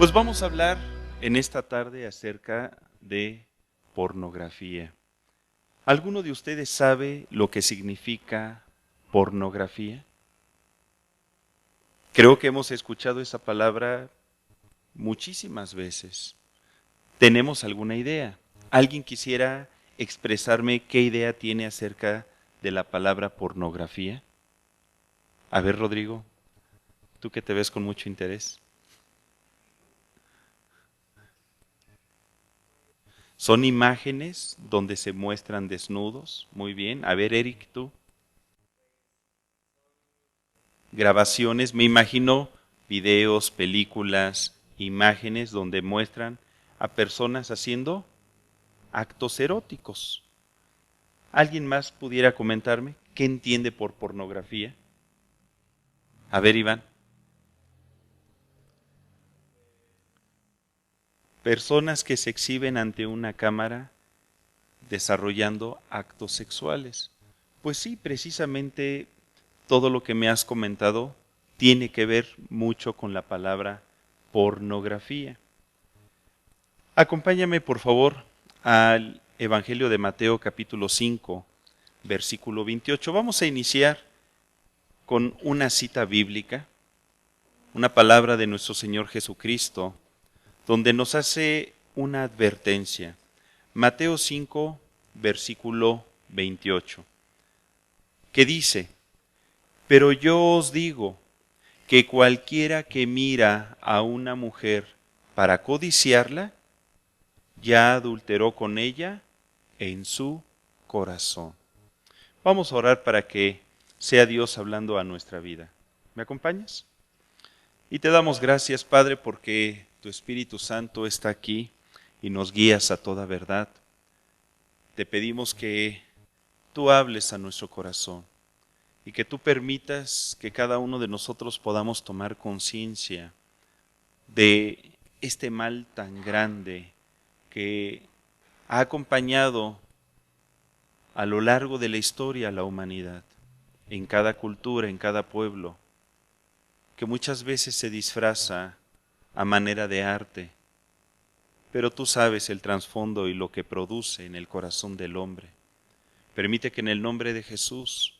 Pues vamos a hablar en esta tarde acerca de pornografía. ¿Alguno de ustedes sabe lo que significa pornografía? Creo que hemos escuchado esa palabra muchísimas veces. ¿Tenemos alguna idea? ¿Alguien quisiera expresarme qué idea tiene acerca de la palabra pornografía? A ver, Rodrigo, tú que te ves con mucho interés. Son imágenes donde se muestran desnudos. Muy bien. A ver, Eric, tú. Grabaciones, me imagino videos, películas, imágenes donde muestran a personas haciendo actos eróticos. ¿Alguien más pudiera comentarme qué entiende por pornografía? A ver, Iván. Personas que se exhiben ante una cámara desarrollando actos sexuales. Pues sí, precisamente todo lo que me has comentado tiene que ver mucho con la palabra pornografía. Acompáñame, por favor, al Evangelio de Mateo capítulo 5, versículo 28. Vamos a iniciar con una cita bíblica, una palabra de nuestro Señor Jesucristo, donde nos hace una advertencia. Mateo 5, versículo 28, que dice: pero yo os digo que cualquiera que mira a una mujer para codiciarla, ya adulteró con ella en su corazón. Vamos a orar para que sea Dios hablando a nuestra vida. ¿Me acompañas? Y te damos gracias, Padre, porque tu Espíritu Santo está aquí y nos guías a toda verdad. Te pedimos que tú hables a nuestro corazón y que tú permitas que cada uno de nosotros podamos tomar conciencia de este mal tan grande que ha acompañado a lo largo de la historia a la humanidad, en cada cultura, en cada pueblo, que muchas veces se disfraza a manera de arte, pero tú sabes el trasfondo y lo que produce en el corazón del hombre. Permite que en el nombre de Jesús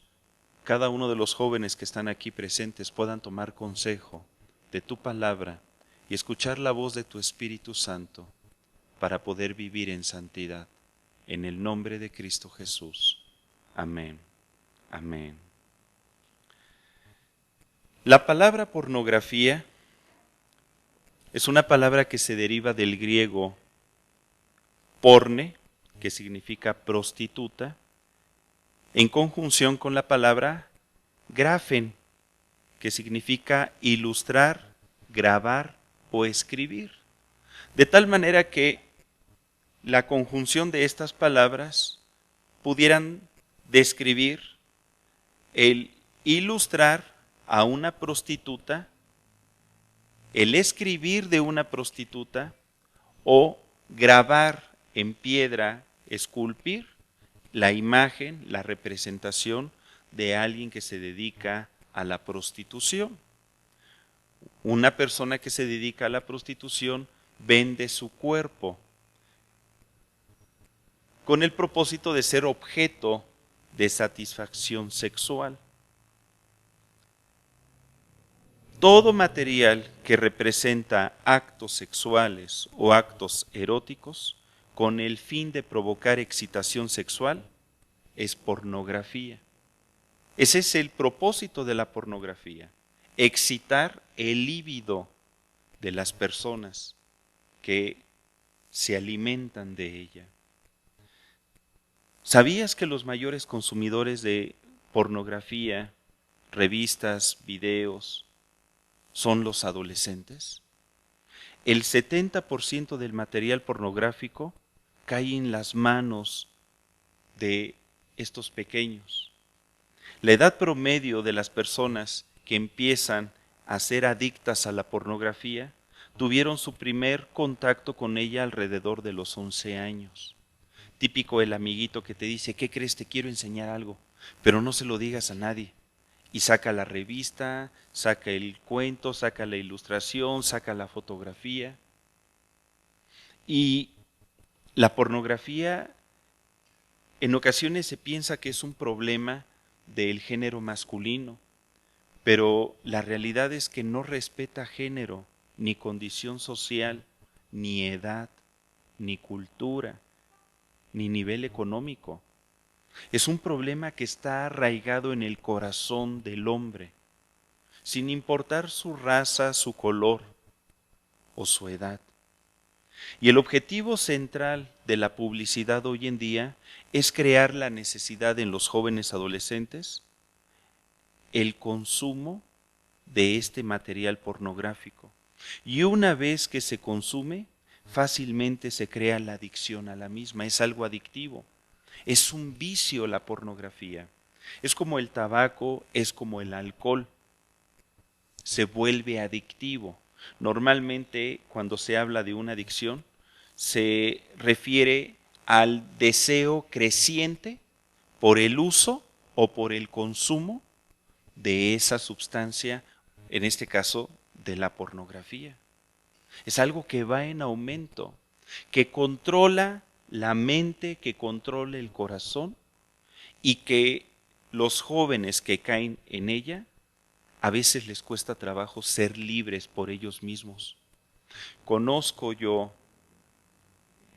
cada uno de los jóvenes que están aquí presentes puedan tomar consejo de tu palabra y escuchar la voz de tu Espíritu Santo para poder vivir en santidad. En el nombre de Cristo Jesús. Amén. Amén. La palabra pornografía es una palabra que se deriva del griego porne, que significa prostituta, en conjunción con la palabra grafen, que significa ilustrar, grabar o escribir. De tal manera que la conjunción de estas palabras pudieran describir el ilustrar a una prostituta, el escribir de una prostituta o grabar en piedra, esculpir la imagen, la representación de alguien que se dedica a la prostitución. Una persona que se dedica a la prostitución vende su cuerpo con el propósito de ser objeto de satisfacción sexual. Todo material que representa actos sexuales o actos eróticos con el fin de provocar excitación sexual es pornografía. Ese es el propósito de la pornografía, excitar el líbido de las personas que se alimentan de ella. ¿Sabías que los mayores consumidores de pornografía, revistas, videos, son los adolescentes? El 70% del material pornográfico cae en las manos de estos pequeños. La edad promedio de las personas que empiezan a ser adictas a la pornografía tuvieron su primer contacto con ella alrededor de los 11 años. Típico el amiguito que te dice: ¿qué crees? Te quiero enseñar algo, pero no se lo digas a nadie. y saca la revista, saca el cuento, saca la ilustración, saca la fotografía. Y la pornografía en ocasiones se piensa que es un problema del género masculino, pero la realidad es que no respeta género, ni condición social, ni edad, ni cultura, ni nivel económico. Es un problema que está arraigado en el corazón del hombre, sin importar su raza, su color o su edad. Y el objetivo central de la publicidad hoy en día es crear la necesidad en los jóvenes adolescentes, el consumo de este material pornográfico. Y una vez que se consume, fácilmente se crea la adicción a la misma. Es algo adictivo. Es un vicio la pornografía. Es como el tabaco, es como el alcohol. Se vuelve adictivo. Normalmente, cuando se habla de una adicción, se refiere al deseo creciente por el uso o por el consumo de esa sustancia, en este caso de la pornografía. Es algo que va en aumento, que controla la mente, que controla el corazón y que los jóvenes que caen en ella a veces les cuesta trabajo ser libres por ellos mismos. Conozco yo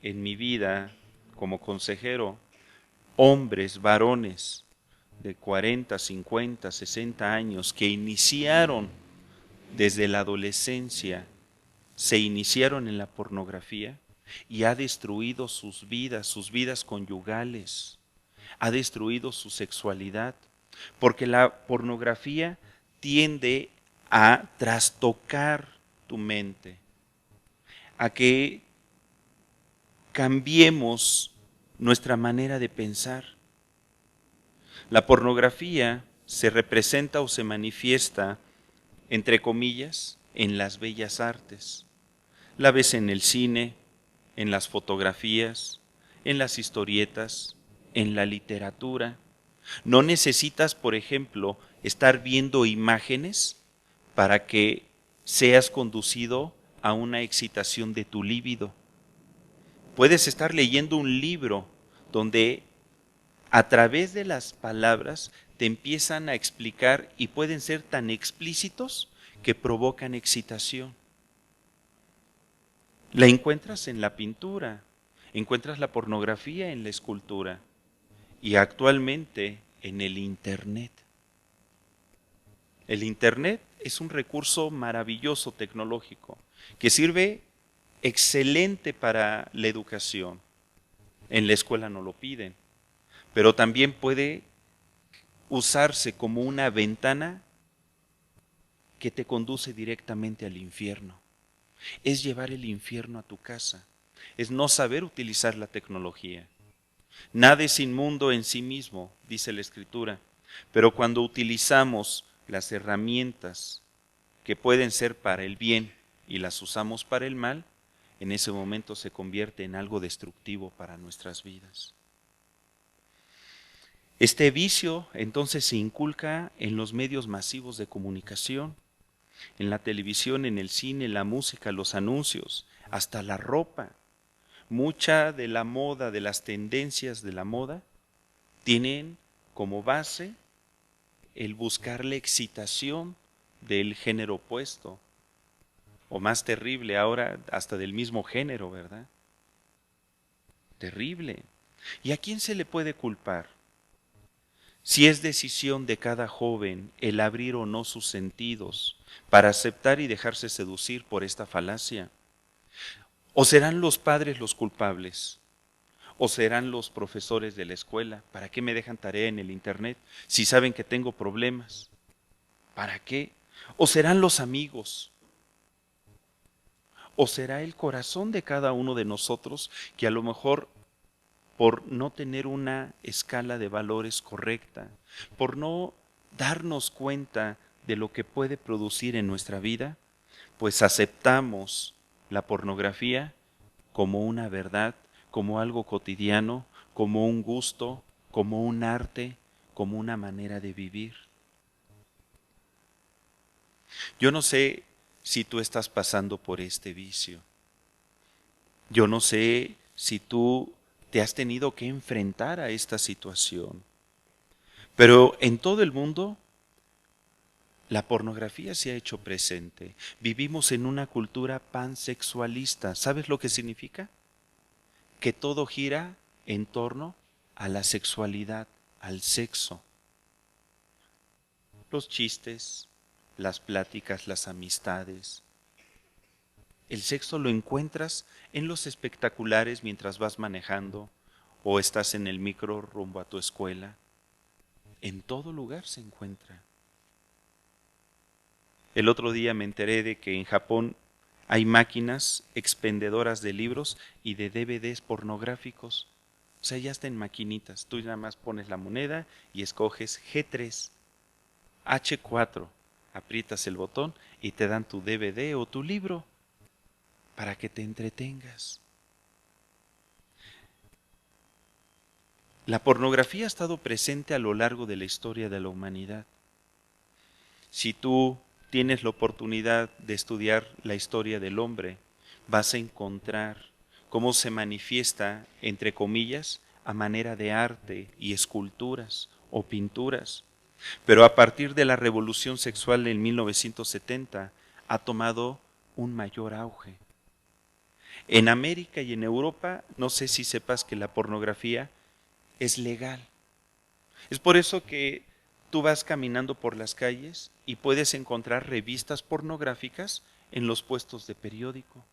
en mi vida como consejero hombres, varones de 40, 50, 60 años que iniciaron desde la adolescencia, se iniciaron en la pornografía y ha destruido sus vidas conyugales, ha destruido su sexualidad, porque la pornografía tiende a trastocar tu mente, a que cambiemos nuestra manera de pensar. La pornografía se representa o se manifiesta, entre comillas, en las bellas artes. La ves en el cine, en las fotografías, en las historietas, en la literatura. No necesitas, por ejemplo, estar viendo imágenes para que seas conducido a una excitación de tu líbido. Puedes estar leyendo un libro donde a través de las palabras te empiezan a explicar y pueden ser tan explícitos que provocan excitación. La encuentras en la pintura, encuentras la pornografía en la escultura y actualmente en el Internet. El Internet es un recurso maravilloso tecnológico que sirve excelente para la educación. En la escuela no lo piden, pero también puede usarse como una ventana que te conduce directamente al infierno. Es llevar el infierno a tu casa, es no saber utilizar la tecnología. Nada es inmundo en sí mismo, dice la Escritura, pero cuando utilizamos las herramientas que pueden ser para el bien y las usamos para el mal, en ese momento se convierte en algo destructivo para nuestras vidas. Este vicio entonces se inculca en los medios masivos de comunicación, en la televisión, en el cine, la música, los anuncios, hasta la ropa. Mucha de la moda, de las tendencias de la moda, tienen como base el buscar la excitación del género opuesto, o más terrible ahora, hasta del mismo género, ¿verdad? Terrible. ¿Y a quién se le puede culpar? Si es decisión de cada joven el abrir o no sus sentidos para aceptar y dejarse seducir por esta falacia. ¿O serán los padres los culpables? ¿O serán los profesores de la escuela? ¿Para qué me dejan tarea en el internet si saben que tengo problemas? ¿Para qué? ¿O serán los amigos? ¿O será el corazón de cada uno de nosotros que a lo mejor por no tener una escala de valores correcta, por no darnos cuenta de lo que puede producir en nuestra vida, pues aceptamos la pornografía como una verdad, como algo cotidiano, como un gusto, como un arte, como una manera de vivir? Yo no sé si tú estás pasando por este vicio. Yo no sé si tú te has tenido que enfrentar a esta situación. Pero en todo el mundo la pornografía se ha hecho presente. Vivimos en una cultura pansexualista. ¿Sabes lo que significa? Que todo gira en torno a la sexualidad, al sexo. Los chistes, las pláticas, las amistades. El sexo lo encuentras en los espectaculares mientras vas manejando o estás en el micro rumbo a tu escuela. En todo lugar se encuentra. El otro día me enteré de que en Japón hay máquinas expendedoras de libros y de DVDs pornográficos. O sea, ya está en maquinitas. Tú nada más pones la moneda y escoges G3, H4. Aprietas el botón y te dan tu DVD o tu libro para que te entretengas. La pornografía ha estado presente a lo largo de la historia de la humanidad. Si tú tienes la oportunidad de estudiar la historia del hombre, vas a encontrar cómo se manifiesta, entre comillas, a manera de arte y esculturas o pinturas. Pero a partir de la revolución sexual en 1970 ha tomado un mayor auge. En América y en Europa, no sé si sepas que la pornografía es legal. Es por eso que tú vas caminando por las calles y puedes encontrar revistas pornográficas en los puestos de periódico,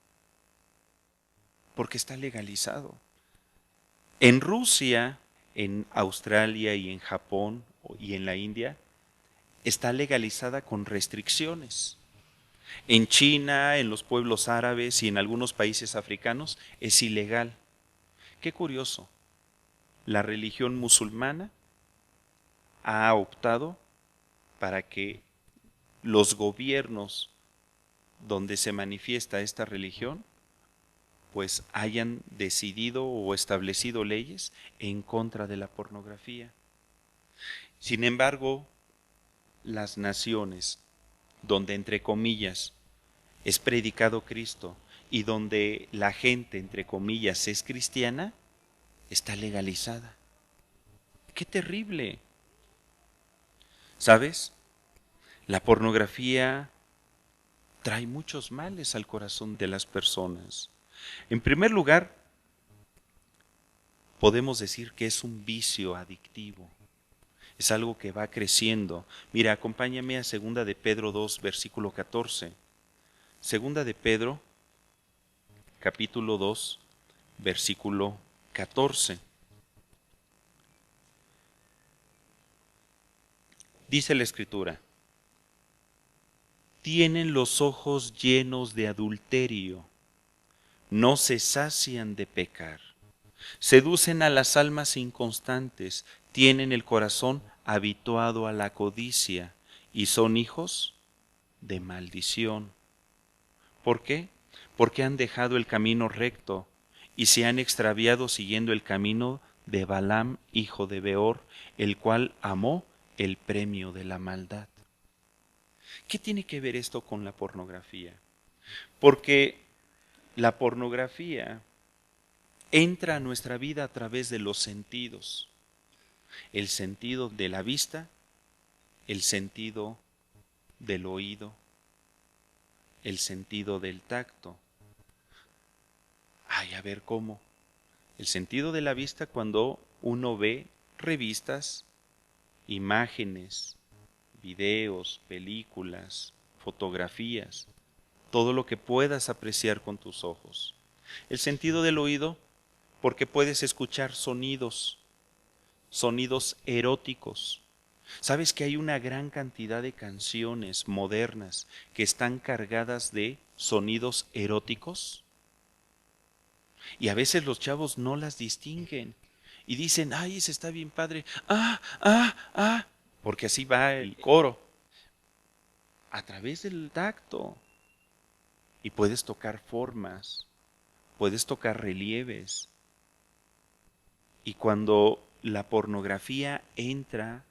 porque está legalizado. En Rusia, en Australia y en Japón y en la India, está legalizada con restricciones. En China, en los pueblos árabes y en algunos países africanos es ilegal. Qué curioso, la religión musulmana ha optado para que los gobiernos donde se manifiesta esta religión pues hayan decidido o establecido leyes en contra de la pornografía. Sin embargo, las naciones donde entre comillas es predicado Cristo y donde la gente entre comillas es cristiana, está legalizada. ¡Qué terrible! ¿Sabes? La pornografía trae muchos males al corazón de las personas. En primer lugar, podemos decir que es un vicio adictivo. Es algo que va creciendo. Mira, acompáñame a Segunda de Pedro 2, versículo 14. Segunda de Pedro, capítulo 2, versículo 14. Dice la Escritura: tienen los ojos llenos de adulterio, no se sacian de pecar, seducen a las almas inconstantes, tienen el corazón habituado a la codicia y son hijos de maldición. ¿Por qué? Porque han dejado el camino recto y se han extraviado siguiendo el camino de Balaam, hijo de Beor, el cual amó el premio de la maldad. ¿Qué tiene que ver esto con la pornografía? Porque la pornografía entra a nuestra vida a través de los sentidos. El sentido de la vista, el sentido del oído, el sentido del tacto. Ay, a ver cómo. El sentido de la vista cuando uno ve revistas, imágenes, videos, películas, fotografías, todo lo que puedas apreciar con tus ojos. El sentido del oído porque puedes escuchar sonidos, sonidos eróticos. ¿Sabes que hay una gran cantidad de canciones modernas que están cargadas de sonidos eróticos? Y a veces los chavos no las distinguen y dicen, ay, ese está bien padre, porque así va el coro, a través del tacto. Y puedes tocar formas, puedes tocar relieves. Y cuando la pornografía entra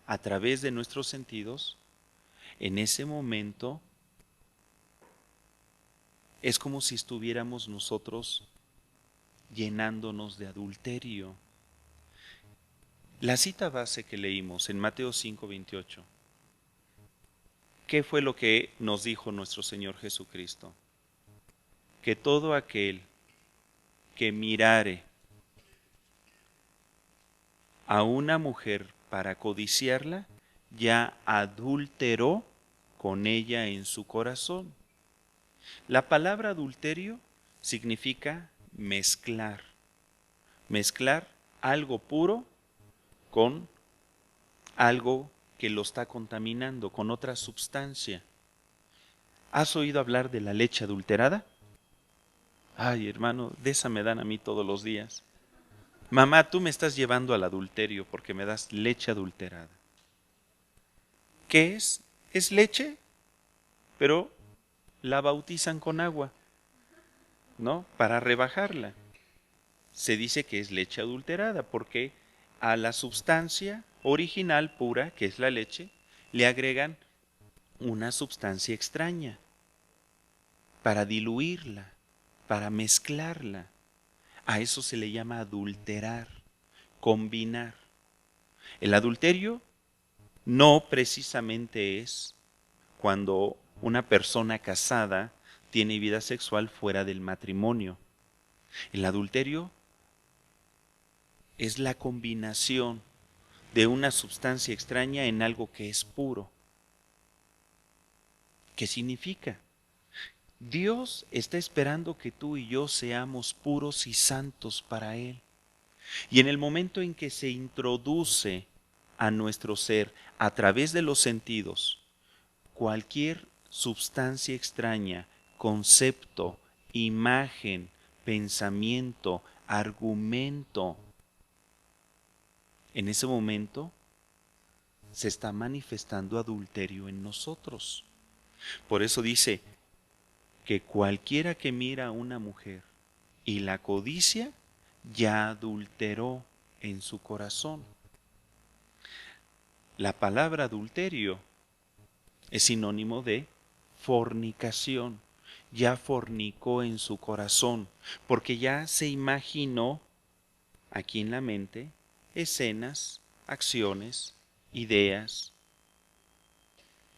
a través de nuestros sentidos, En ese momento es como si estuviéramos nosotros llenándonos de adulterio. La cita base que leímos en Mateo 5:28, ¿qué fue lo que nos dijo nuestro Señor Jesucristo? Que todo aquel que mirare a una mujer para codiciarla, ya adulteró con ella en su corazón. La palabra adulterio significa mezclar, mezclar algo puro con algo que lo está contaminando, con otra sustancia. ¿Has oído hablar de la leche adulterada? Ay, hermano, de esa me dan a mí todos los días. Mamá, tú me estás llevando al adulterio porque me das leche adulterada. ¿Qué es? Es leche, pero la bautizan con agua, ¿no? Para rebajarla. Se dice que es leche adulterada porque a la sustancia original pura, que es la leche, le agregan una sustancia extraña para diluirla, para mezclarla. A eso se le llama adulterar, combinar. El adulterio no precisamente es cuando una persona casada tiene vida sexual fuera del matrimonio. El adulterio es la combinación de una sustancia extraña en algo que es puro. ¿Qué significa? Dios está esperando que tú y yo seamos puros y santos para Él. Y en el momento en que se introduce a nuestro ser a través de los sentidos cualquier sustancia extraña, concepto, imagen, pensamiento, argumento, en ese momento se está manifestando adulterio en nosotros. Por eso dice que cualquiera que mira a una mujer y la codicia, ya adulteró en su corazón. La palabra adulterio es sinónimo de fornicación. Ya fornicó en su corazón, porque ya se imaginó aquí en la mente escenas, acciones, ideas,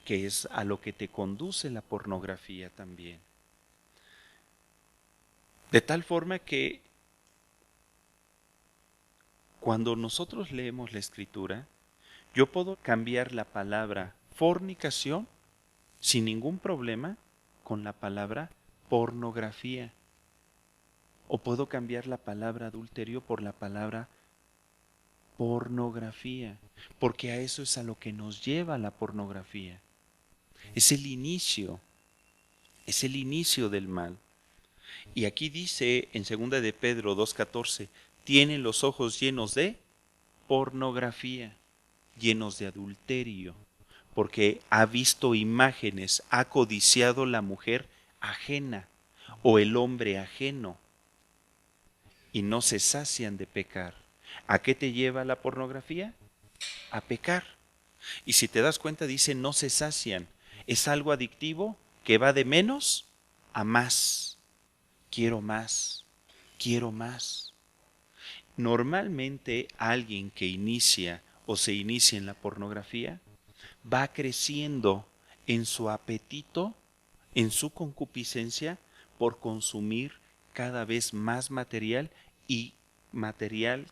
que es a lo que te conduce la pornografía también. De tal forma que cuando nosotros leemos la Escritura, yo puedo cambiar la palabra fornicación sin ningún problema con la palabra pornografía. O puedo cambiar la palabra adulterio por la palabra pornografía, porque a eso es a lo que nos lleva la pornografía. Es el inicio del mal. Y aquí dice en 2 de Pedro 2:14, tienen los ojos llenos de pornografía, llenos de adulterio, porque ha visto imágenes, ha codiciado la mujer ajena o el hombre ajeno y no se sacian de pecar. ¿A qué te lleva la pornografía? A pecar. Y si te das cuenta dice no se sacian. Es algo adictivo que va de menos a más. Quiero más, quiero más. Normalmente alguien que inicia o se inicia en la pornografía va creciendo en su apetito, en su concupiscencia por consumir cada vez más material y material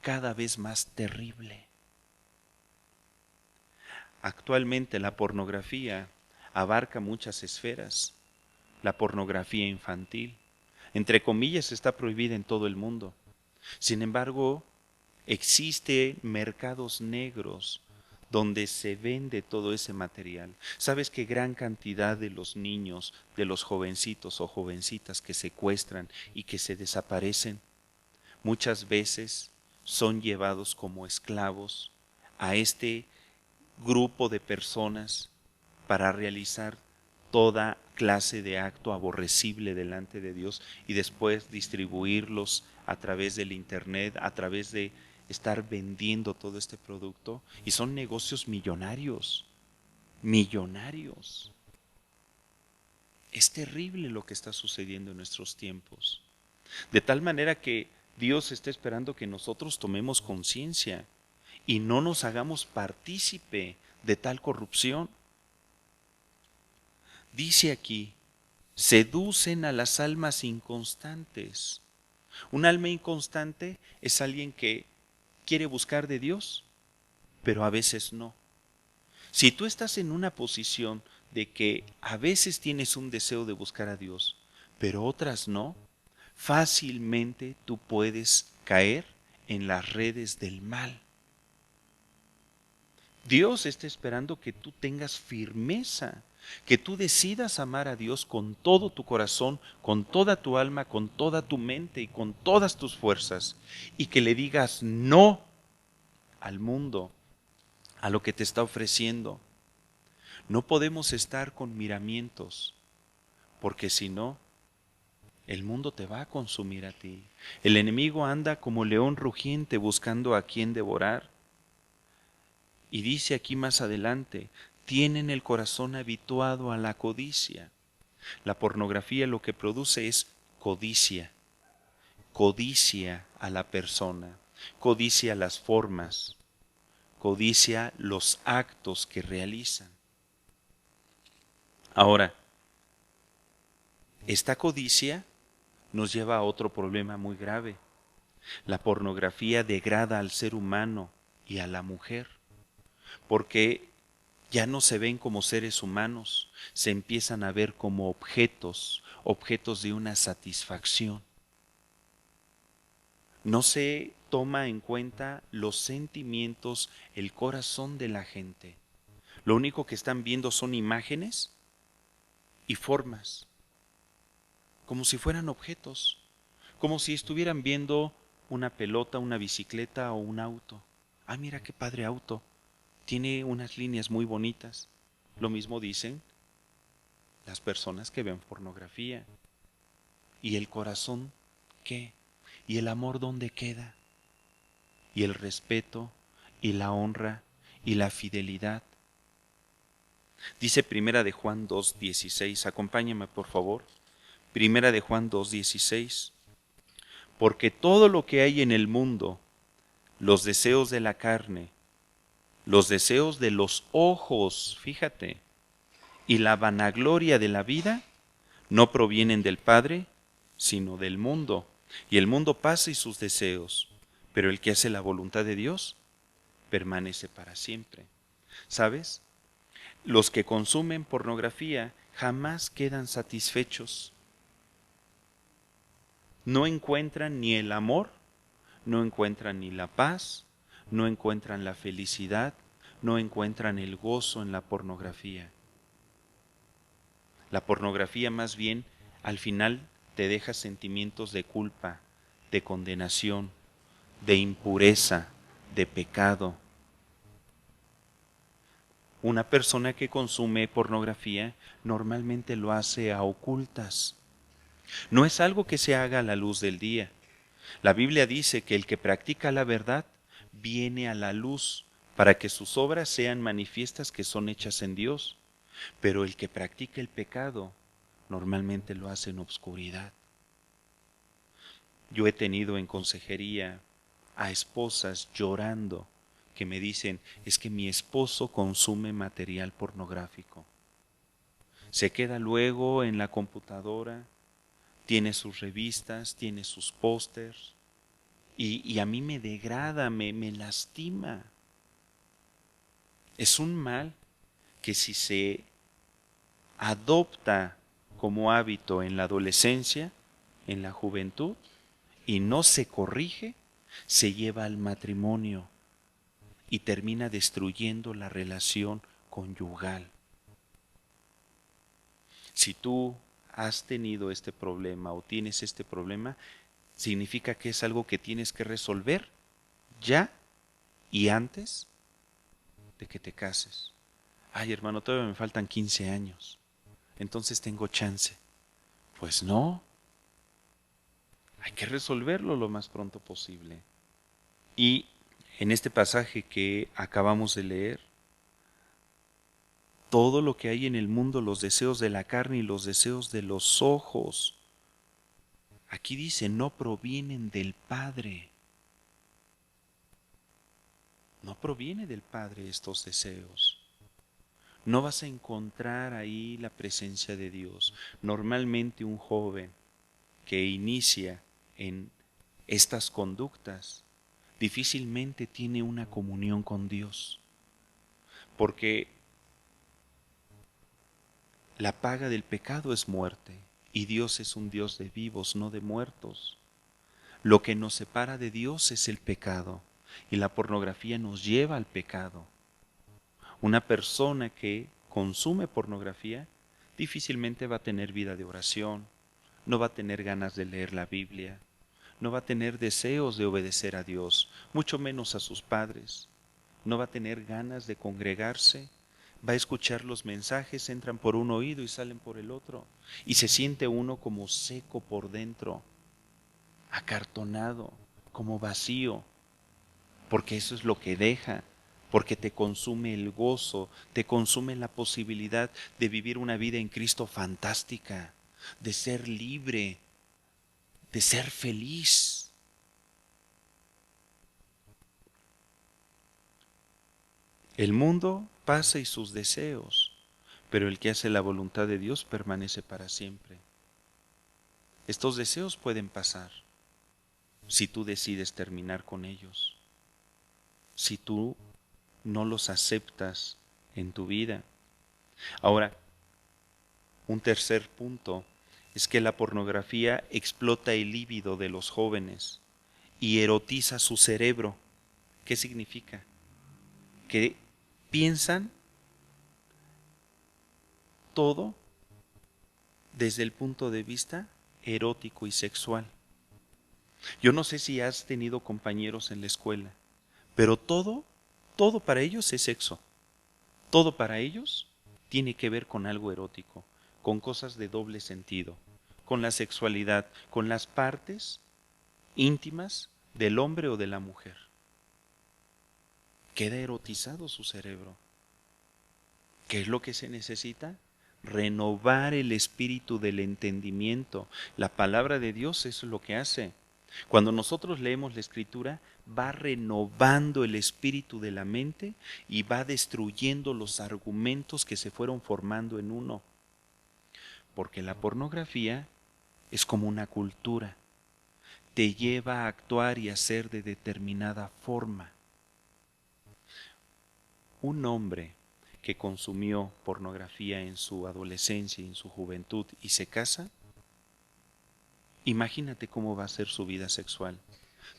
cada vez más terrible. Actualmente la pornografía abarca muchas esferas. La pornografía infantil, entre comillas, está prohibida en todo el mundo. Sin embargo, existen mercados negros donde se vende todo ese material. ¿Sabes que gran cantidad de los niños, de los jovencitos o jovencitas que secuestran y que se desaparecen, muchas veces son llevados como esclavos a este grupo de personas para realizar toda clase de acto aborrecible delante de Dios y después distribuirlos a través del internet, a través de estar vendiendo todo este producto? Y son negocios millonarios. millonarios. Es terrible lo que está sucediendo en nuestros tiempos. De tal manera que Dios está esperando que nosotros tomemos conciencia y no nos hagamos partícipe de tal corrupción. Dice aquí, seducen a las almas inconstantes. Un alma inconstante es alguien que quiere buscar de Dios, pero a veces no. Si tú estás en una posición de que a veces tienes un deseo de buscar a Dios, pero otras no, fácilmente tú puedes caer en las redes del mal. Dios está esperando que tú tengas firmeza, que tú decidas amar a Dios con todo tu corazón, con toda tu alma, con toda tu mente y con todas tus fuerzas, y que le digas no al mundo, a lo que te está ofreciendo. No podemos estar con miramientos, porque si no, el mundo te va a consumir a ti. El enemigo anda como león rugiente buscando a quien devorar. Y dice aquí más adelante, tienen el corazón habituado a la codicia. La pornografía lo que produce es codicia, codicia a la persona, codicia las formas, codicia los actos que realizan. Ahora, esta codicia nos lleva a otro problema muy grave. La pornografía degrada al ser humano y a la mujer, porque ya no se ven como seres humanos, se empiezan a ver como objetos, objetos de una satisfacción. No se toma en cuenta los sentimientos, el corazón de la gente. Lo único que están viendo son imágenes y formas, como si fueran objetos, como si estuvieran viendo una pelota, una bicicleta o un auto. Ah, mira qué padre auto, tiene unas líneas muy bonitas. Lo mismo dicen las personas que ven pornografía. ¿Y el corazón qué? ¿Y el amor dónde queda? ¿Y el respeto? ¿Y la honra? ¿Y la fidelidad? Dice Primera de Juan 2:16, acompáñame por favor. Primera de Juan 2:16, porque todo lo que hay en el mundo, los deseos de la carne, los deseos de los ojos, fíjate, y la vanagloria de la vida, no provienen del Padre, sino del mundo. Y el mundo pasa y sus deseos, pero el que hace la voluntad de Dios permanece para siempre. ¿Sabes? Los que consumen pornografía jamás quedan satisfechos. No encuentran ni el amor, no encuentran ni la paz, no encuentran la felicidad, no encuentran el gozo en la pornografía. La pornografía más bien al final te deja sentimientos de culpa, de condenación, de impureza, de pecado. Una persona que consume pornografía normalmente lo hace a ocultas. No es algo que se haga a la luz del día. La Biblia dice que el que practica la verdad viene a la luz para que sus obras sean manifiestas que son hechas en Dios. Pero el que practica el pecado normalmente lo hace en obscuridad. Yo he tenido en consejería a esposas llorando que me dicen, es que mi esposo consume material pornográfico. Se queda luego en la computadora, tiene sus revistas, tiene sus pósters, y a mí me degrada, me lastima. Es un mal que si se adopta como hábito en la adolescencia, en la juventud, y no se corrige, se lleva al matrimonio y termina destruyendo la relación conyugal. Si tú has tenido este problema o tienes este problema, significa que es algo que tienes que resolver ya y antes de que te cases. Ay, hermano, todavía me faltan 15 años, entonces tengo chance. Pues no, hay que resolverlo lo más pronto posible. Y en este pasaje que acabamos de leer, Todo lo que hay en el mundo, los deseos de la carne y los deseos de los ojos, aquí dice, no provienen del Padre. No proviene del Padre estos deseos. No vas a encontrar ahí la presencia de Dios. Normalmente un joven que inicia en estas conductas difícilmente tiene una comunión con Dios, porque la paga del pecado es muerte y Dios es un Dios de vivos, no de muertos. Lo que nos separa de Dios es el pecado y la pornografía nos lleva al pecado. Una persona que consume pornografía difícilmente va a tener vida de oración, no va a tener ganas de leer la Biblia, no va a tener deseos de obedecer a Dios, mucho menos a sus padres, no va a tener ganas de congregarse, va a escuchar los mensajes, entran por un oído y salen por el otro, y se siente uno como seco por dentro, acartonado, como vacío, porque eso es lo que deja, porque te consume el gozo, te consume la posibilidad de vivir una vida en Cristo fantástica, de ser libre, de ser feliz. El mundo pasa y sus deseos, pero el que hace la voluntad de Dios permanece para siempre. Estos deseos pueden pasar si tú decides terminar con ellos, si tú no los aceptas en tu vida. Ahora, un tercer punto es que la pornografía explota el líbido de los jóvenes y erotiza su cerebro. ¿Qué significa? Que piensan todo desde el punto de vista erótico y sexual. Yo no sé si has tenido compañeros en la escuela, pero todo para ellos es sexo. Todo para ellos tiene que ver con algo erótico, con cosas de doble sentido, con la sexualidad, con las partes íntimas del hombre o de la mujer. Queda erotizado su cerebro. ¿Qué es lo que se necesita? Renovar el espíritu del entendimiento. La palabra de Dios es lo que hace. Cuando nosotros leemos la Escritura, va renovando el espíritu de la mente y va destruyendo los argumentos que se fueron formando en uno. Porque la pornografía es como una cultura. Te lleva a actuar y a ser de determinada forma. Un hombre que consumió pornografía en su adolescencia y en su juventud y se casa, imagínate cómo va a ser su vida sexual.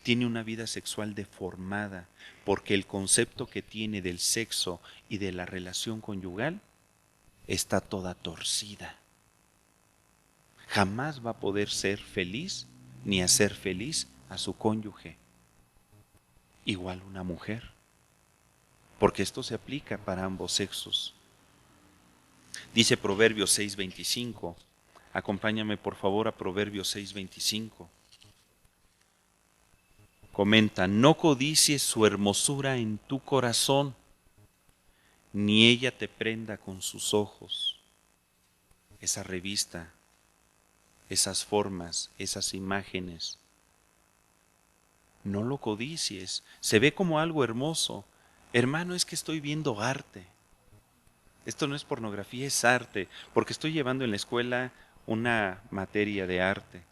Tiene una vida sexual deformada porque el concepto que tiene del sexo y de la relación conyugal está toda torcida. Jamás va a poder ser feliz ni hacer feliz a su cónyuge. Igual una mujer, porque esto se aplica para ambos sexos. Dice Proverbios 6:25. Acompáñame por favor a Proverbios 6:25. Comenta, no codicies su hermosura en tu corazón, ni ella te prenda con sus ojos. Esa revista, esas formas, esas imágenes. No lo codicies, se ve como algo hermoso. Hermano, es que estoy viendo arte. Esto no es pornografía, es arte, porque estoy llevando en la escuela una materia de arte.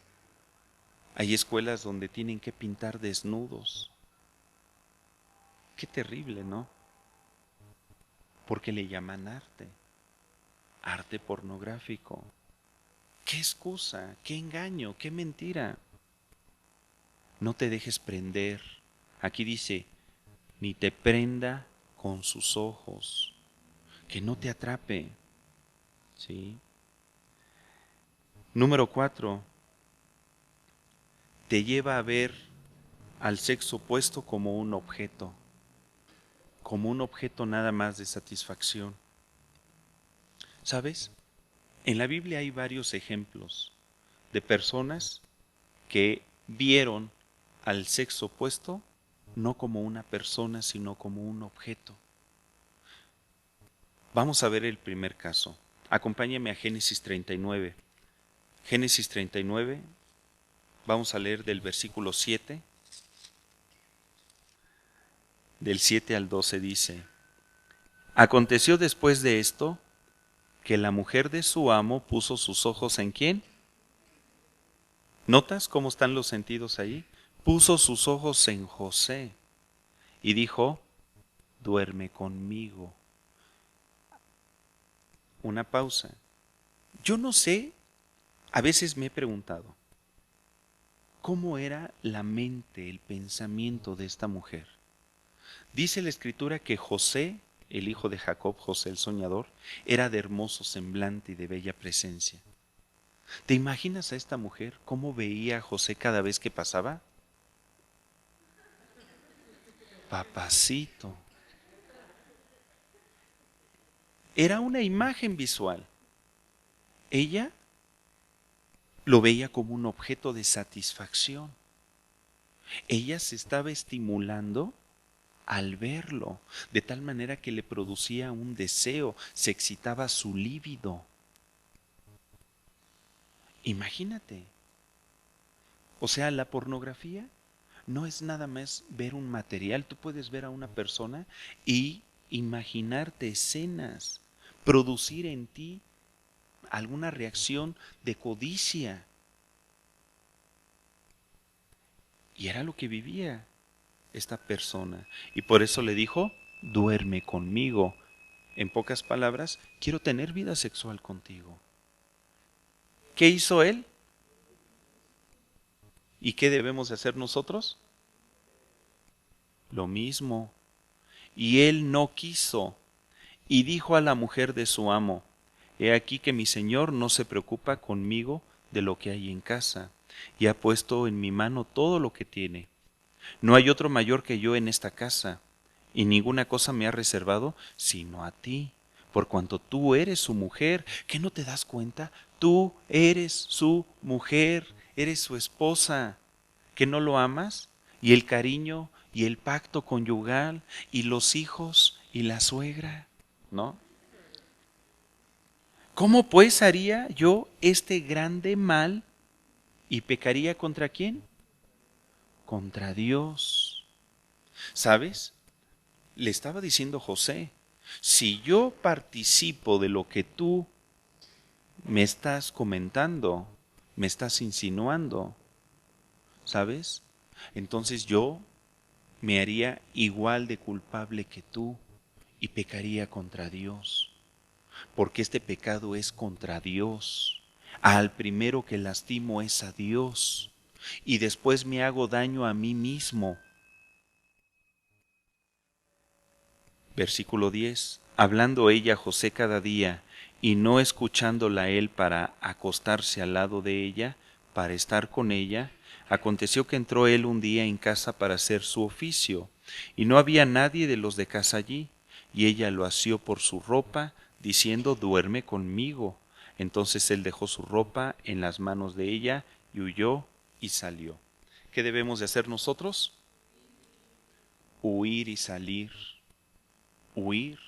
Hay escuelas donde tienen que pintar desnudos. Qué terrible, ¿no? Porque le llaman arte, arte pornográfico. ¿Qué excusa? ¿Qué engaño? ¿Qué mentira? No te dejes prender. Aquí dice, ni te prenda con sus ojos, que no te atrape. ¿Sí? Número 4, te lleva a ver al sexo opuesto como un objeto nada más de satisfacción. ¿Sabes? En la Biblia hay varios ejemplos de personas que vieron al sexo opuesto no como una persona, sino como un objeto. Vamos a ver el primer caso. Acompáñame a Génesis 39. Génesis 39, vamos a leer del versículo 7. Del 7 al 12 dice: Aconteció después de esto que la mujer de su amo puso sus ojos ¿en quién? ¿Notas cómo están los sentidos ahí? Puso sus ojos en José y dijo: duerme conmigo. Una pausa. Yo no sé, a veces me he preguntado, ¿cómo era la mente, el pensamiento de esta mujer? Dice la escritura que José, el hijo de Jacob, José el soñador, era de hermoso semblante y de bella presencia. ¿Te imaginas a esta mujer cómo veía a José cada vez que pasaba? Papacito. Era una imagen visual. Ella lo veía como un objeto de satisfacción. Ella se estaba estimulando al verlo, de tal manera que le producía un deseo, se excitaba su líbido. Imagínate. O sea, la pornografía no es nada más ver un material. Tú puedes ver a una persona y imaginarte escenas, producir en ti alguna reacción de codicia. Y era lo que vivía esta persona. Y por eso le dijo: duerme conmigo. En pocas palabras, quiero tener vida sexual contigo. ¿Qué hizo él? ¿Y qué debemos de hacer nosotros? Lo mismo. Y él no quiso. Y dijo a la mujer de su amo: he aquí que mi señor no se preocupa conmigo de lo que hay en casa, y ha puesto en mi mano todo lo que tiene. No hay otro mayor que yo en esta casa, y ninguna cosa me ha reservado sino a ti, por cuanto tú eres su mujer. ¿Qué no te das cuenta? Tú eres su mujer, eres su esposa. ¿Que no lo amas? Y el cariño y el pacto conyugal y los hijos y la suegra, ¿no? ¿Cómo pues haría yo este grande mal y pecaría contra quién? Contra Dios. ¿Sabes? Le estaba diciendo José: si yo participo de lo que tú me estás comentando, me estás insinuando, ¿sabes? Entonces yo me haría igual de culpable que tú y pecaría contra Dios, porque este pecado es contra Dios. Al primero que lastimo es a Dios y después me hago daño a mí mismo. Versículo 10. Hablando ella a José cada día y no escuchándola él para acostarse al lado de ella, para estar con ella, aconteció que entró él un día en casa para hacer su oficio, y no había nadie de los de casa allí, y ella lo asió por su ropa, diciendo: duerme conmigo. Entonces él dejó su ropa en las manos de ella y huyó y salió. ¿Qué debemos de hacer nosotros? Huir y salir. Huir.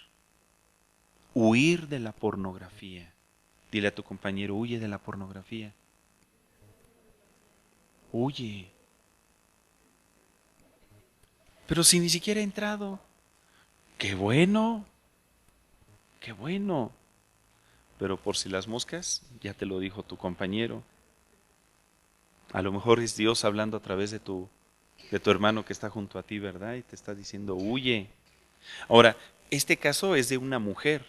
Huir de la pornografía. Dile a tu compañero: huye de la pornografía. Huye. Pero si ni siquiera he entrado. Qué bueno, qué bueno. Pero por si las moscas, ya te lo dijo tu compañero. A lo mejor es Dios hablando a través de tu hermano que está junto a ti, ¿verdad? Y te está diciendo: huye. Ahora, este caso es de una mujer,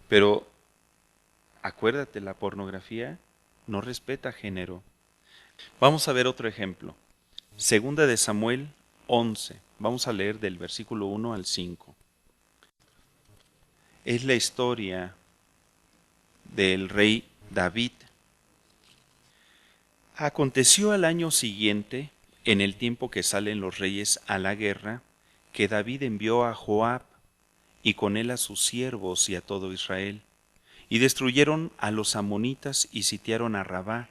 pero acuérdate, la pornografía no respeta género. Vamos a ver otro ejemplo. Segunda de Samuel 11. Vamos a leer del versículo 1 al 5. Es la historia del rey David. Aconteció al año siguiente, en el tiempo que salen los reyes a la guerra, que David envió a Joab y con él a sus siervos y a todo Israel, y destruyeron a los amonitas y sitiaron a Rabá,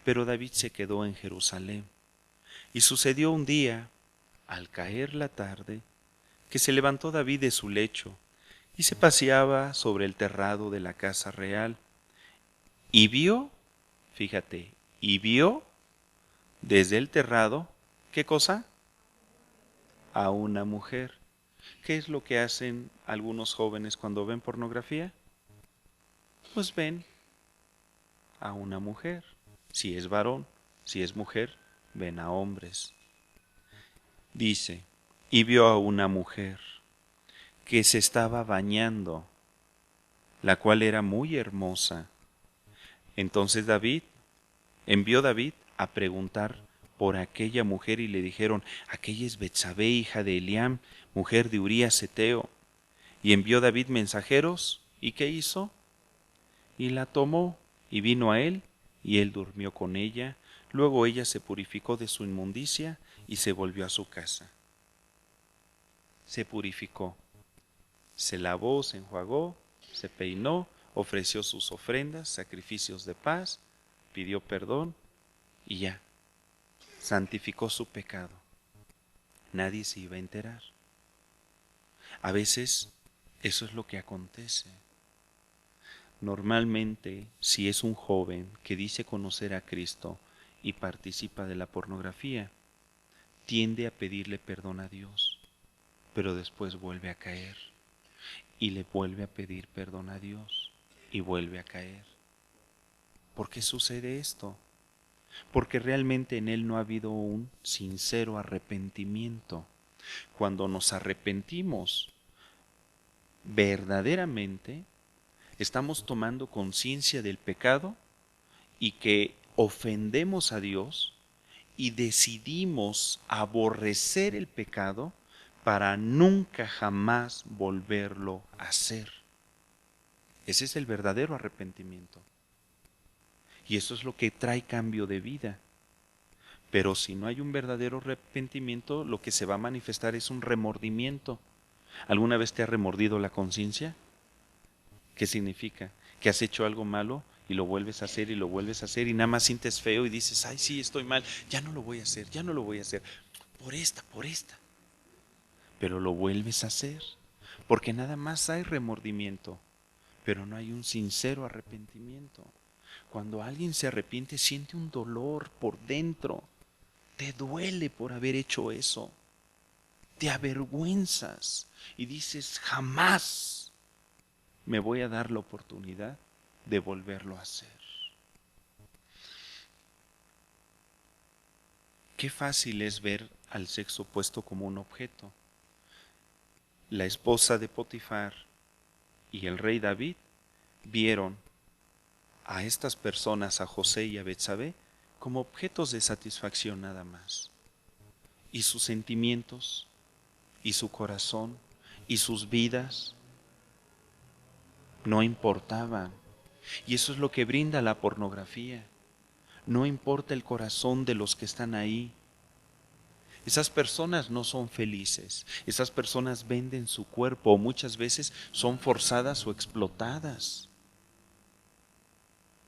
pero David se quedó en Jerusalén. Y sucedió un día, al caer la tarde, que se levantó David de su lecho, y se paseaba sobre el terrado de la casa real y vio, fíjate, y vio desde el terrado, ¿qué cosa? A una mujer. ¿Qué es lo que hacen algunos jóvenes cuando ven pornografía? Pues ven a una mujer. Si es varón, si es mujer, ven a hombres. Dice, y vio a una mujer que se estaba bañando, la cual era muy hermosa. Entonces envió David a preguntar por aquella mujer y le dijeron, aquella es Betsabé, hija de Eliam, mujer de Urías Eteo. Y envió David mensajeros, ¿y qué hizo? Y la tomó, y vino a él, y él durmió con ella. Luego ella se purificó de su inmundicia y se volvió a su casa. Se purificó, se lavó, se enjuagó, se peinó, ofreció sus ofrendas, sacrificios de paz, pidió perdón y ya, santificó su pecado. Nadie se iba a enterar. A veces eso es lo que acontece. Normalmente, si es un joven que dice conocer a Cristo y participa de la pornografía, tiende a pedirle perdón a Dios, pero después vuelve a caer y le vuelve a pedir perdón a Dios y vuelve a caer. ¿Por qué sucede esto? Porque realmente en él no ha habido un sincero arrepentimiento. Cuando nos arrepentimos verdaderamente, estamos tomando conciencia del pecado y que ofendemos a Dios y decidimos aborrecer el pecado para nunca jamás volverlo a hacer. Ese es el verdadero arrepentimiento. Y eso es lo que trae cambio de vida. Pero si no hay un verdadero arrepentimiento, lo que se va a manifestar es un remordimiento. ¿Alguna vez te ha remordido la conciencia? ¿Qué significa? Que has hecho algo malo y lo vuelves a hacer y lo vuelves a hacer y nada más sientes feo y dices, ay, sí, estoy mal, ya no lo voy a hacer, ya no lo voy a hacer, por esta. Pero lo vuelves a hacer, porque nada más hay remordimiento, pero no hay un sincero arrepentimiento. Cuando alguien se arrepiente, siente un dolor por dentro, te duele por haber hecho eso, te avergüenzas y dices, jamás me voy a dar la oportunidad de volverlo a hacer. Qué fácil es ver al sexo opuesto como un objeto. La esposa de Potifar y el rey David vieron a estas personas, a José y a Betsabé, como objetos de satisfacción nada más. Y sus sentimientos, y su corazón, y sus vidas no importaban. Y eso es lo que brinda la pornografía. No importa el corazón de los que están ahí. Esas personas no son felices. Esas personas venden su cuerpo o muchas veces son forzadas o explotadas.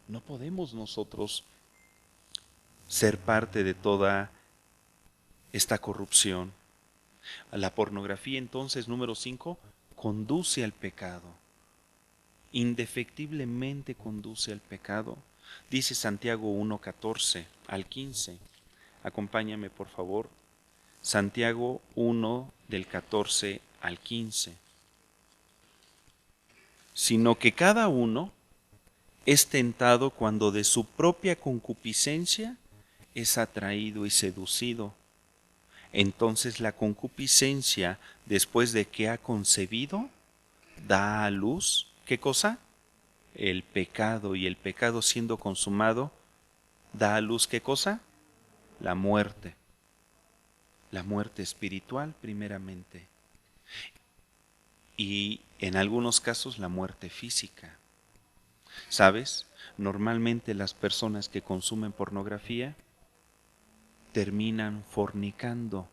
No podemos nosotros ser parte de toda esta corrupción. La pornografía entonces, número 5, conduce al pecado. Indefectiblemente conduce al pecado. Dice Santiago 1:14 al 15. Acompáñame por favor. Santiago 1 del 14 al 15. Sino que cada uno es tentado cuando de su propia concupiscencia es atraído y seducido. Entonces la concupiscencia, después de que ha concebido, da a luz, ¿qué cosa? El pecado, y el pecado siendo consumado, da a luz, ¿qué cosa? La muerte espiritual primeramente, y en algunos casos la muerte física. ¿Sabes? Normalmente las personas que consumen pornografía terminan fornicando.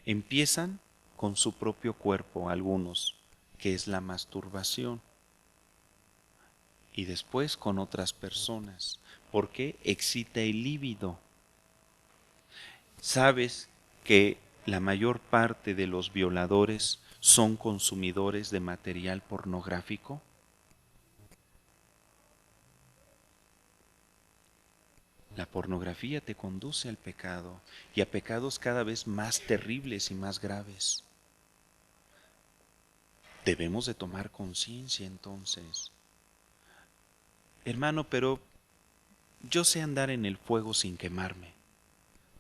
Empiezan con su propio cuerpo, algunos, que es la masturbación, y después con otras personas, porque excita el líbido. ¿Sabes que la mayor parte de los violadores son consumidores de material pornográfico? La pornografía te conduce al pecado y a pecados cada vez más terribles y más graves. Debemos de tomar conciencia entonces. Hermano, pero yo sé andar en el fuego sin quemarme.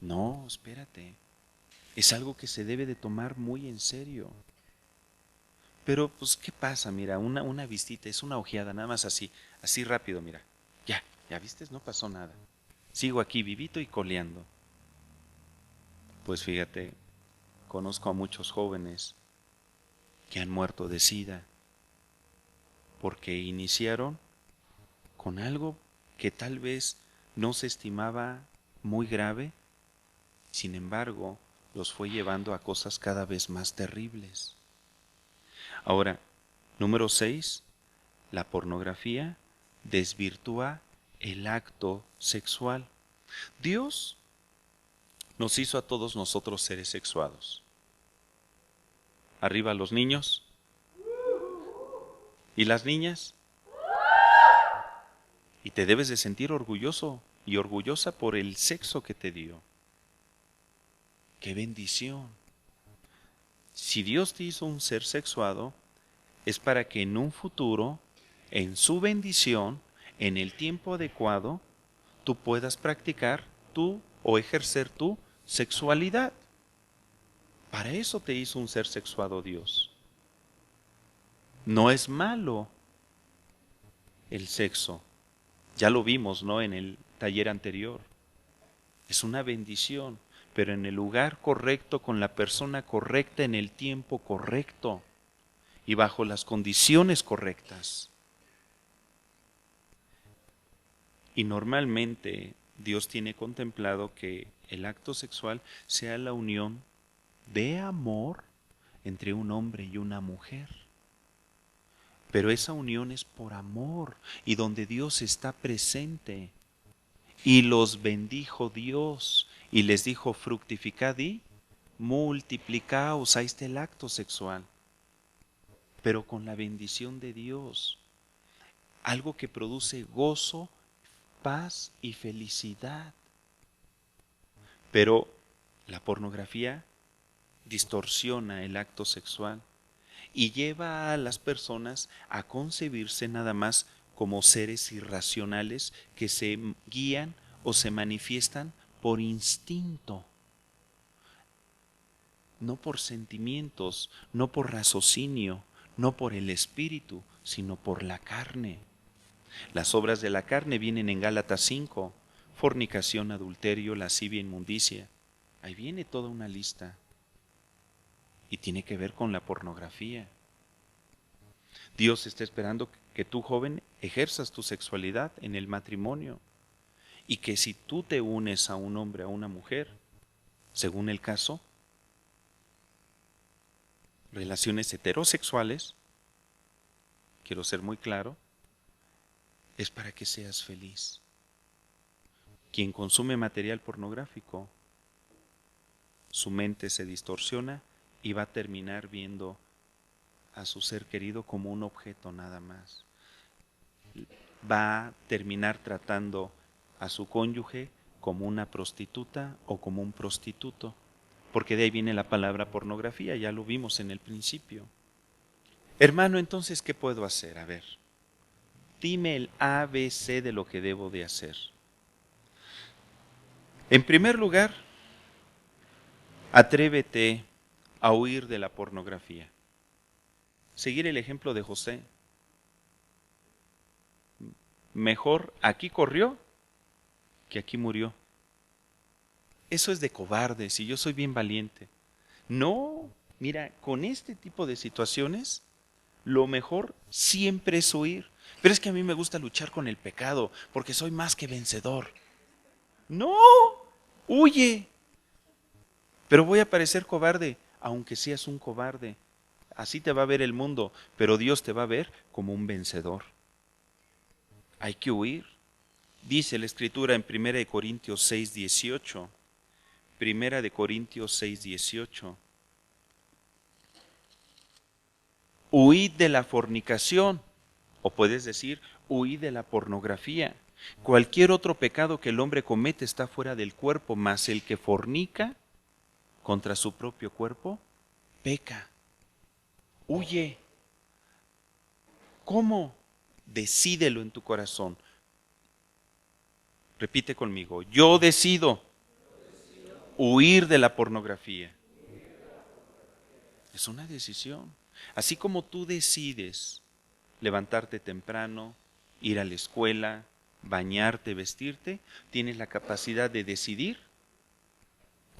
No, espérate. Es algo que se debe de tomar muy en serio. Pero, pues, ¿qué pasa? Mira, una vistita, es una ojeada, nada más así, así rápido, mira. Ya viste, no pasó nada. Sigo aquí vivito y coleando. Pues fíjate, conozco a muchos jóvenes que han muerto de sida porque iniciaron con algo que tal vez no se estimaba muy grave, sin embargo, los fue llevando a cosas cada vez más terribles. Ahora, número 6, la pornografía desvirtúa el acto sexual. Dios nos hizo a todos nosotros seres sexuados. Arriba los niños. ¿Y las niñas? Y te debes de sentir orgulloso y orgullosa por el sexo que te dio. ¡Qué bendición! Si Dios te hizo un ser sexuado, es para que en un futuro, en su bendición, en el tiempo adecuado, tú puedas practicar tú o ejercer tu sexualidad. Para eso te hizo un ser sexuado Dios. No es malo el sexo. Ya lo vimos, ¿no? En el taller anterior. Es una bendición, pero en el lugar correcto, con la persona correcta, en el tiempo correcto y bajo las condiciones correctas. Y normalmente Dios tiene contemplado que el acto sexual sea la unión de amor entre un hombre y una mujer. Pero esa unión es por amor y donde Dios está presente. Y los bendijo Dios y les dijo: fructificad y multiplicaos. Ahí está el acto sexual, pero con la bendición de Dios. Algo que produce gozo, paz y felicidad. Pero la pornografía distorsiona el acto sexual y lleva a las personas a concebirse nada más como seres irracionales que se guían o se manifiestan por instinto, no por sentimientos, no por raciocinio, no por el espíritu, sino por la carne. Las obras de la carne vienen en Gálatas 5: fornicación, adulterio, lascivia, inmundicia. Ahí viene toda una lista y tiene que ver con la pornografía. Dios está esperando que tú, joven, ejerzas tu sexualidad en el matrimonio y que si tú te unes a un hombre, a una mujer, según el caso, relaciones heterosexuales, quiero ser muy claro, es para que seas feliz. Quien consume material pornográfico, su mente se distorsiona y va a terminar viendo a su ser querido como un objeto nada más. Va a terminar tratando a su cónyuge como una prostituta o como un prostituto, porque de ahí viene la palabra pornografía, ya lo vimos en el principio. Hermano, entonces, ¿qué puedo hacer? A ver, dime el ABC de lo que debo de hacer. En primer lugar, atrévete a huir de la pornografía. Seguir el ejemplo de José. Mejor aquí corrió que aquí murió. Eso es de cobardes y yo soy bien valiente. No, mira, con este tipo de situaciones, lo mejor siempre es huir. Pero es que a mí me gusta luchar con el pecado porque soy más que vencedor. No, huye. Pero voy a parecer cobarde, aunque seas un cobarde. Así te va a ver el mundo, pero Dios te va a ver como un vencedor. Hay que huir. Dice la Escritura en 1 Corintios 6:18. 1 Corintios 6:18. huid de la fornicación, o puedes decir, huid de la pornografía. Cualquier otro pecado que el hombre comete está fuera del cuerpo, mas el que fornica contra su propio cuerpo, peca. Huye. ¿Cómo? Decídelo en tu corazón. Repite conmigo, yo decido huir de la pornografía. Es una decisión. Así como tú decides levantarte temprano, ir a la escuela, bañarte, vestirte, tienes la capacidad de decidir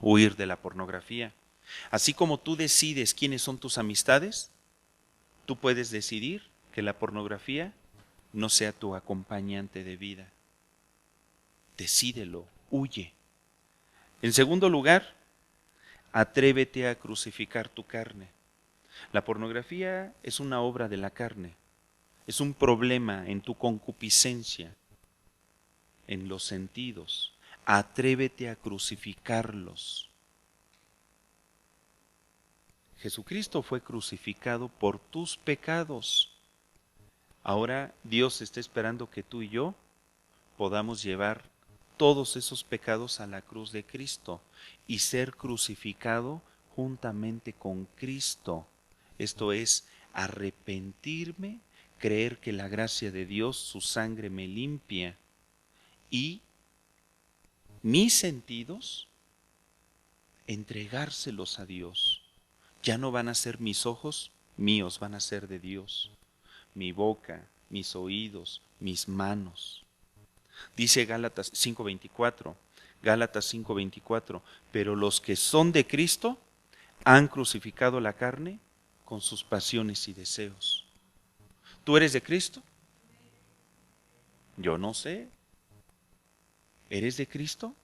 huir de la pornografía. Así como tú decides quiénes son tus amistades, tú puedes decidir que la pornografía no sea tu acompañante de vida. Decídelo, huye. En segundo lugar, atrévete a crucificar tu carne. La pornografía es una obra de la carne, es un problema en tu concupiscencia, en los sentidos. Atrévete a crucificarlos. Jesucristo fue crucificado por tus pecados. Ahora Dios está esperando que tú y yo podamos llevar todos esos pecados a la cruz de Cristo y ser crucificado juntamente con Cristo. Esto es arrepentirme, creer que la gracia de Dios, su sangre me limpia y mis sentidos entregárselos a Dios. Ya no van a ser mis ojos míos, van a ser de Dios. Mi boca, mis oídos, mis manos. Dice Gálatas 5:24, Gálatas 5:24, pero los que son de Cristo han crucificado la carne con sus pasiones y deseos. ¿Tú eres de Cristo? Yo no sé. ¿Eres de Cristo?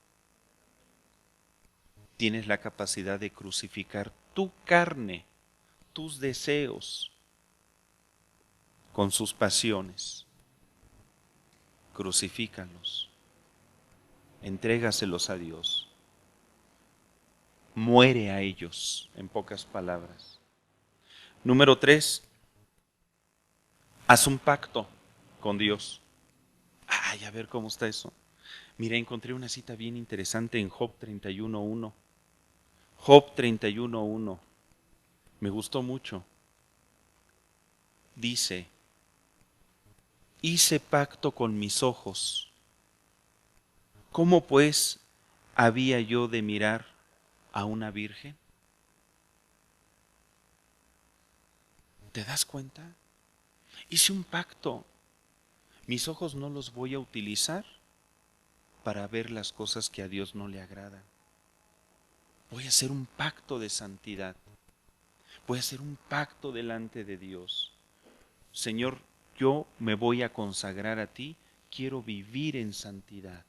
Tienes la capacidad de crucificar tu carne, tus deseos, con sus pasiones. Crucifícalos. Entrégaselos a Dios. Muere a ellos, en pocas palabras. Número 3, haz un pacto con Dios. Ay, a ver cómo está eso. Mira, encontré una cita bien interesante en Job 31:1. Job 31:1. Me gustó mucho. Dice, hice pacto con mis ojos. ¿Cómo pues había yo de mirar a una virgen? ¿Te das cuenta? Hice un pacto. Mis ojos no los voy a utilizar para ver las cosas que a Dios no le agradan. Voy a hacer un pacto de santidad. Voy a hacer un pacto delante de Dios. Señor, yo me voy a consagrar a ti. Quiero vivir en santidad.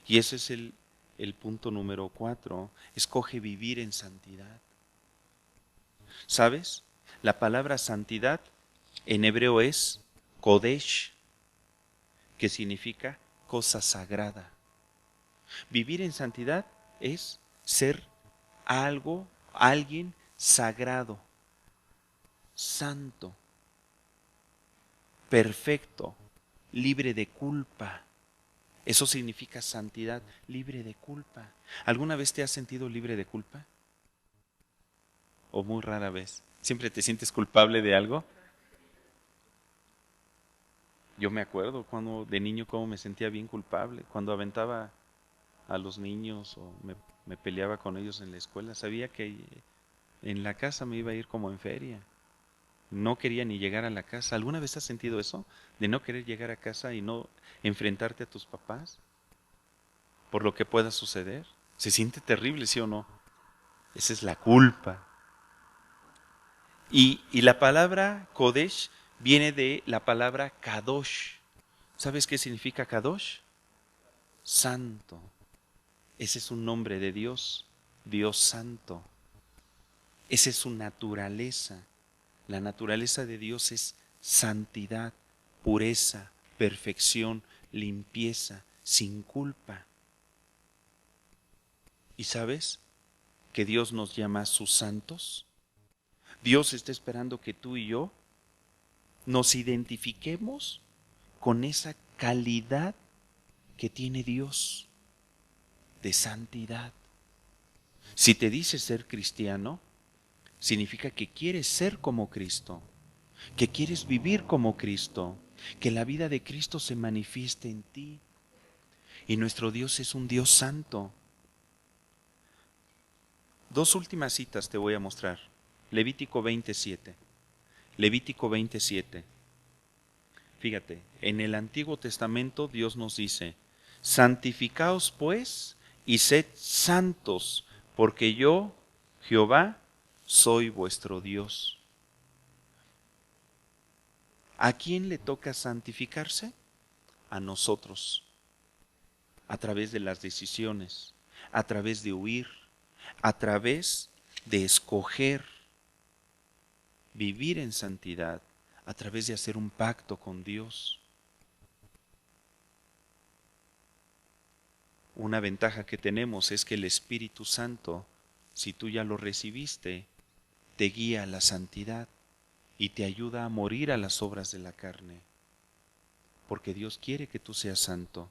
Y ese es el punto número 4. Escoge vivir en santidad. ¿Sabes? La palabra santidad en hebreo es kodesh, que significa cosa sagrada. Vivir en santidad es ser alguien sagrado, santo, perfecto, libre de culpa. Eso significa santidad, libre de culpa. ¿Alguna vez te has sentido libre de culpa? ¿O muy rara vez? ¿Siempre te sientes culpable de algo? Yo me acuerdo cuando de niño cómo me sentía bien culpable, cuando aventaba a los niños o me peleaba con ellos en la escuela. Sabía que en la casa me iba a ir como en feria. No quería ni llegar a la casa. ¿Alguna vez has sentido eso? De no querer llegar a casa y no enfrentarte a tus papás por lo que pueda suceder. Se siente terrible, ¿sí o no? Esa es la culpa. Y la palabra Kodesh viene de la palabra Kadosh. ¿Sabes qué significa Kadosh? Santo. Ese es un nombre de Dios, Dios santo. Esa es su naturaleza. La naturaleza de Dios es santidad, pureza, perfección, limpieza, sin culpa. ¿Y sabes que Dios nos llama sus santos? Dios está esperando que tú y yo nos identifiquemos con esa calidad que tiene Dios de santidad. Si te dices ser cristiano, significa que quieres ser como Cristo, que quieres vivir como Cristo, que la vida de Cristo se manifieste en ti. Y nuestro Dios es un Dios santo. Dos últimas citas te voy a mostrar. Levítico 27. Levítico 27. Fíjate, en el Antiguo Testamento Dios nos dice, santificaos pues y sed santos, porque yo, Jehová, soy vuestro Dios. ¿A quién le toca santificarse? A nosotros, a través de las decisiones, a través de huir, a través de escoger vivir en santidad, a través de hacer un pacto con Dios. Una ventaja que tenemos es que el Espíritu Santo, si tú ya lo recibiste, te guía a la santidad y te ayuda a morir a las obras de la carne, porque Dios quiere que tú seas santo.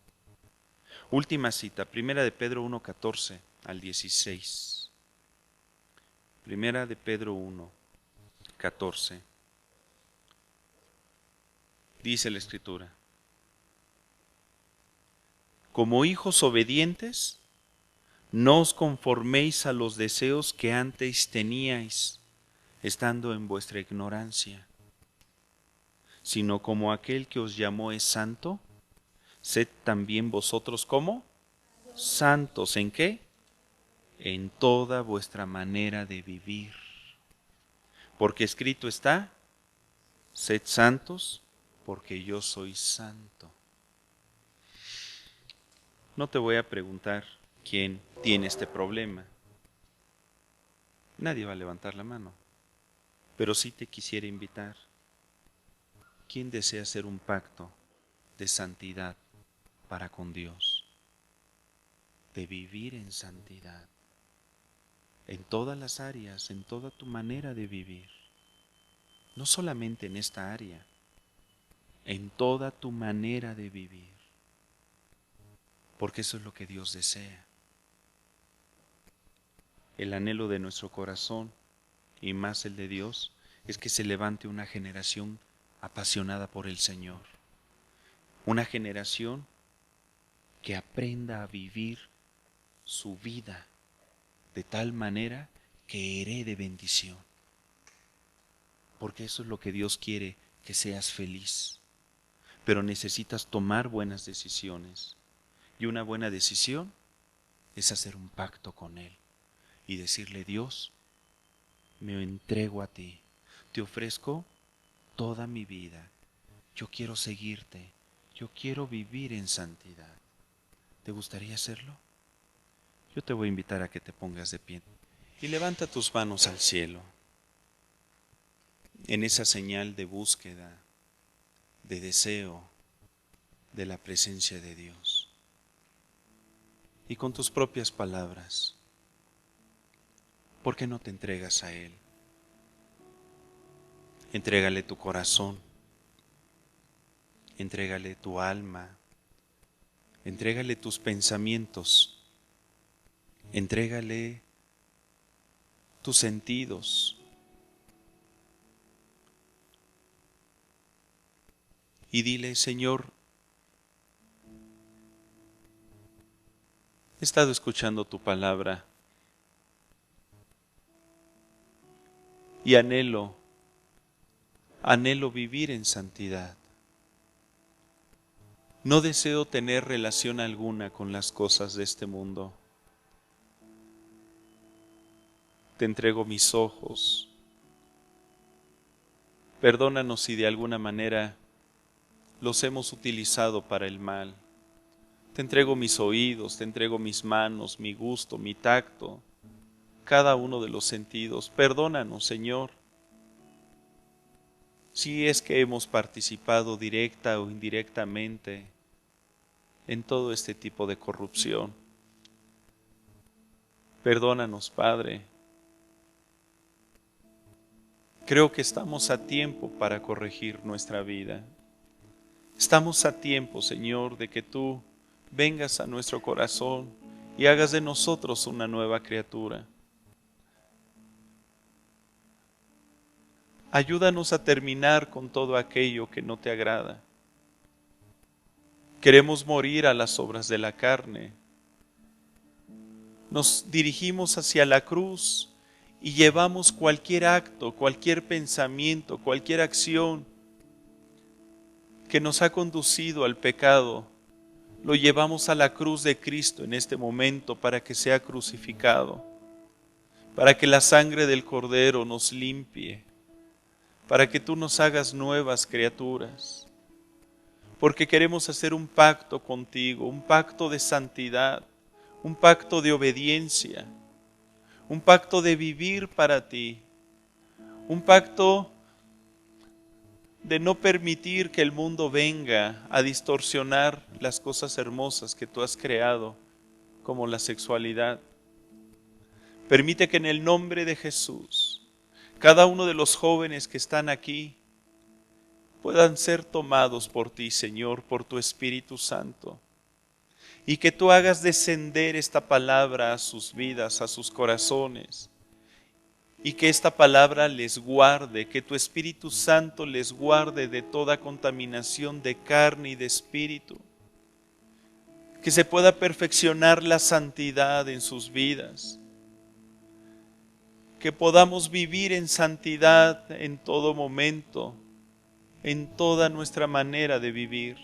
Última cita, Primera de Pedro 1:14 al 16. Primera de Pedro 1:14. Dice la Escritura: como hijos obedientes, no os conforméis a los deseos que antes teníais, estando en vuestra ignorancia, sino como aquel que os llamó es santo, sed también vosotros como santos. ¿En qué? En toda vuestra manera de vivir. Porque escrito está, sed santos, porque yo soy santo. No te voy a preguntar quién tiene este problema. Nadie va a levantar la mano. Pero sí te quisiera invitar. ¿Quién desea hacer un pacto de santidad para con Dios? De vivir en santidad. En todas las áreas, en toda tu manera de vivir. No solamente en esta área, en toda tu manera de vivir. Porque eso es lo que Dios desea. El anhelo de nuestro corazón, y más el de Dios, es que se levante una generación apasionada por el Señor. Una generación que aprenda a vivir su vida de tal manera que herede bendición. Porque eso es lo que Dios quiere, que seas feliz. Pero necesitas tomar buenas decisiones. Y una buena decisión es hacer un pacto con Él y decirle: Dios, me entrego a ti, te ofrezco toda mi vida, yo quiero seguirte, yo quiero vivir en santidad. ¿Te gustaría hacerlo? Yo te voy a invitar a que te pongas de pie y levanta tus manos al cielo en esa señal de búsqueda, de deseo de la presencia de Dios. Y con tus propias palabras, ¿por qué no te entregas a Él? Entrégale tu corazón, entrégale tu alma, entrégale tus pensamientos, entrégale tus sentidos. Y dile: Señor, he estado escuchando tu palabra y anhelo vivir en santidad. No deseo tener relación alguna con las cosas de este mundo. Te entrego mis ojos. Perdónanos si de alguna manera los hemos utilizado para el mal. Te entrego mis oídos, te entrego mis manos, mi gusto, mi tacto, cada uno de los sentidos. Perdónanos, Señor, si es que hemos participado directa o indirectamente en todo este tipo de corrupción. Perdónanos, Padre. Creo que estamos a tiempo para corregir nuestra vida. Estamos a tiempo, Señor, de que tú vengas a nuestro corazón y hagas de nosotros una nueva criatura. Ayúdanos a terminar con todo aquello que no te agrada. Queremos morir a las obras de la carne. Nos dirigimos hacia la cruz y llevamos cualquier acto, cualquier pensamiento, cualquier acción que nos ha conducido al pecado, lo llevamos a la cruz de Cristo en este momento para que sea crucificado, para que la sangre del Cordero nos limpie, para que tú nos hagas nuevas criaturas, porque queremos hacer un pacto contigo, un pacto de santidad, un pacto de obediencia, un pacto de vivir para ti, un pacto de no permitir que el mundo venga a distorsionar las cosas hermosas que tú has creado, como la sexualidad. Permite que en el nombre de Jesús, cada uno de los jóvenes que están aquí puedan ser tomados por ti, Señor, por tu Espíritu Santo, y que tú hagas descender esta palabra a sus vidas, a sus corazones, y que esta palabra les guarde, que tu Espíritu Santo les guarde de toda contaminación de carne y de espíritu, que se pueda perfeccionar la santidad en sus vidas, que podamos vivir en santidad en todo momento, en toda nuestra manera de vivir.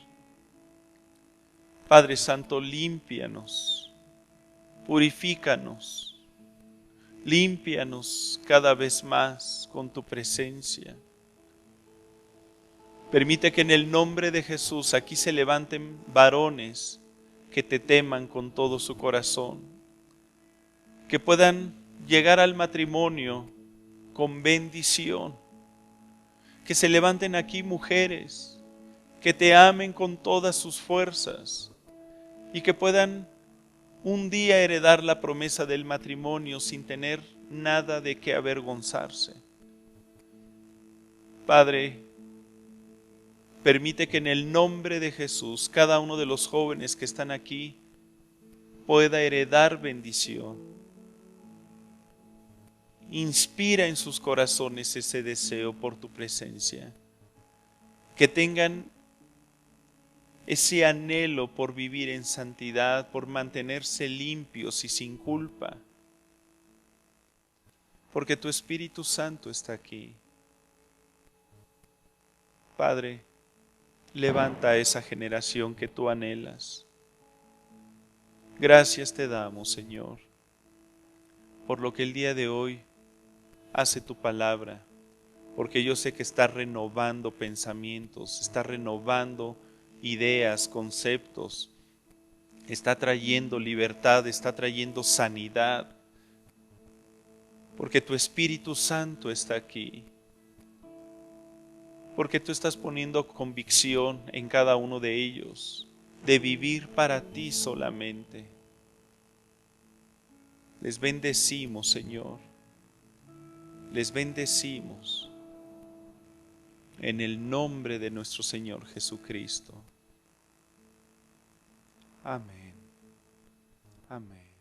Padre Santo, límpianos, purifícanos, límpianos cada vez más con tu presencia. Permite que en el nombre de Jesús aquí se levanten varones que te teman con todo su corazón, que puedan llegar al matrimonio con bendición, que se levanten aquí mujeres que te amen con todas sus fuerzas y que puedan un día heredar la promesa del matrimonio sin tener nada de qué avergonzarse. Padre, permite que en el nombre de Jesús cada uno de los jóvenes que están aquí pueda heredar bendición. Inspira en sus corazones ese deseo por tu presencia. Que tengan ese anhelo por vivir en santidad, por mantenerse limpios y sin culpa. Porque tu Espíritu Santo está aquí. Padre, levanta a esa generación que tú anhelas. Gracias te damos, Señor, por lo que el día de hoy hace tu palabra, porque yo sé que está renovando pensamientos, está renovando ideas, conceptos, está trayendo libertad, está trayendo sanidad, porque tu Espíritu Santo está aquí, porque tú estás poniendo convicción en cada uno de ellos, de vivir para ti solamente. Les bendecimos, Señor, les bendecimos en el nombre de nuestro Señor Jesucristo. Amén. Amén.